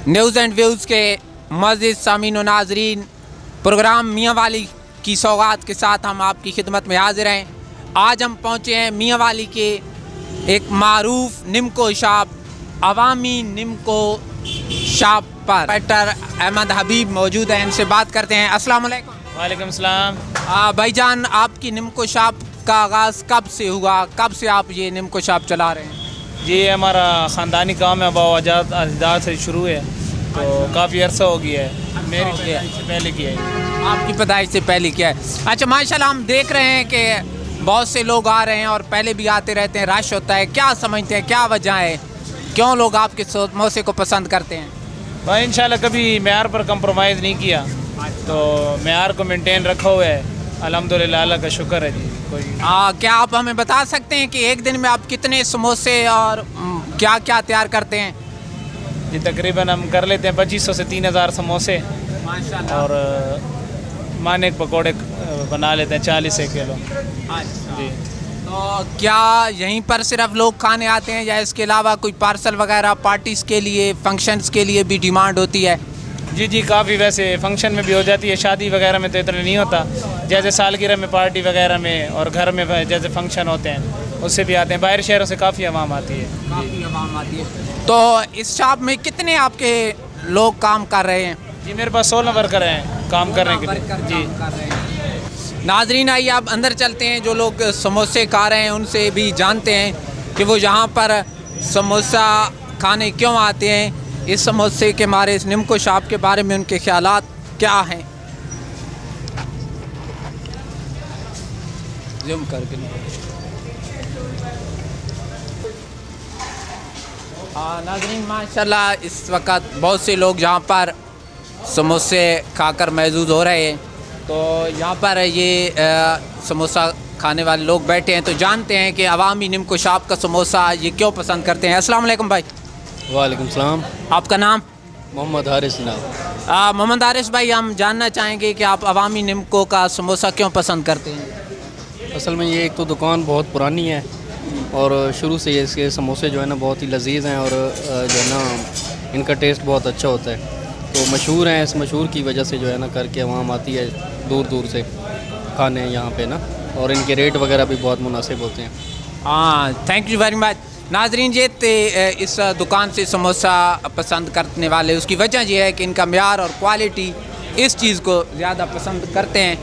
News and views के मज़ीद सामीन व नाज़रीन, प्रोग्राम मियाँ वाली की सौगात के साथ हम आपकी खिदमत में हाजिर हैं। आज हम पहुँचे हैं मियाँ वाली के एक मारूफ निमको शॉप, अवामी निमको शॉप पर डॉक्टर अहमद हबीब मौजूद हैं। इनसे बात करते हैं। अस्सलाम वालेकुम। वालेकुम सलाम। भाईजान, आपकी निमको शॉप का आगाज़ कब से हुआ, कब से आप ये निमको शॉप चला रहे हैं? ये हमारा ख़ानदानी काम है, बावजाद अजदाद से शुरू है, तो काफ़ी अर्सा हो गया है। मेरी पैदाइश से पहले किया है। आपकी पैदाइश से पहले किया है। अच्छा, माशाल्लाह, हम देख रहे हैं कि बहुत से लोग आ रहे हैं और पहले भी आते रहते हैं, रश होता है। क्या समझते हैं, क्या वजह है, क्यों लोग आपके समोसे को पसंद करते हैं? भाई इंशाल्लाह कभी मेयार पर कंप्रोमाइज़ नहीं किया, तो मेयार को मेंटेन रखा हुआ है। अल्हम्दुलिल्लाह, अल्लाह का शुक्र है जी। कोई क्या आप हमें बता सकते हैं कि एक दिन में आप कितने समोसे और क्या क्या तैयार करते हैं? जी तकरीबन हम कर लेते हैं 2500 से 3000 समोसे और माने पकोड़े बना लेते हैं 40 किलो। जी। तो क्या यहीं पर सिर्फ लोग खाने आते हैं या इसके अलावा कोई पार्सल वगैरह पार्टीज़ के लिए, फंक्शंस के लिए भी डिमांड होती है? जी काफ़ी, वैसे फंक्शन में भी हो जाती है, शादी वगैरह में तो इतना नहीं होता। जैसे सालगिरह में, पार्टी वगैरह में और घर में जैसे फंक्शन होते हैं उससे भी आते हैं। बाहर शहरों से काफ़ी आवाम आती है। काफ़ी आवाम आती है। तो इस शॉप में कितने आपके लोग काम कर रहे हैं? जी मेरे पास 16 वर्कर हैं काम करने के लिए। जी नाजरीन, आइए आप अंदर चलते हैं। जो लोग समोसे खा रहे हैं उनसे भी जानते हैं कि वो यहाँ पर समोसा खाने क्यों आते हैं, इस समोसे के मारे, इस निमको शॉप के बारे में उनके ख्यालात क्या हैं। ज़ूम करके नाज़रीन, माशाल्लाह इस वक्त बहुत से लोग यहाँ पर समोसे खाकर महजूद हो रहे हैं। तो यहाँ पर ये समोसा खाने वाले लोग बैठे हैं, तो जानते हैं कि अवामी निमको शॉप का समोसा ये क्यों पसंद करते हैं। अस्सलाम वालेकुम भाई। वालेकुम सलाम। आपका नाम? मोहम्मद हारिस नाम। मोहम्मद हारिस भाई, हम जानना चाहेंगे कि आप अवामी निमको का समोसा क्यों पसंद करते हैं? असल में ये एक तो दुकान बहुत पुरानी है और शुरू से इसके समोसे जो है ना बहुत ही लजीज़ हैं और जो है ना इनका टेस्ट बहुत अच्छा होता है, तो मशहूर हैं। इस मशहूर की वजह से जो है ना करके आवाम आती है दूर दूर से खाने यहाँ पे ना, और इनके रेट वगैरह भी बहुत मुनासिब होते हैं। Thank you very much. नाजरीन, ये इस दुकान से समोसा पसंद करने वाले उसकी वजह यह है कि इनका म्यार और क्वालिटी, इस चीज़ को ज़्यादा पसंद करते हैं।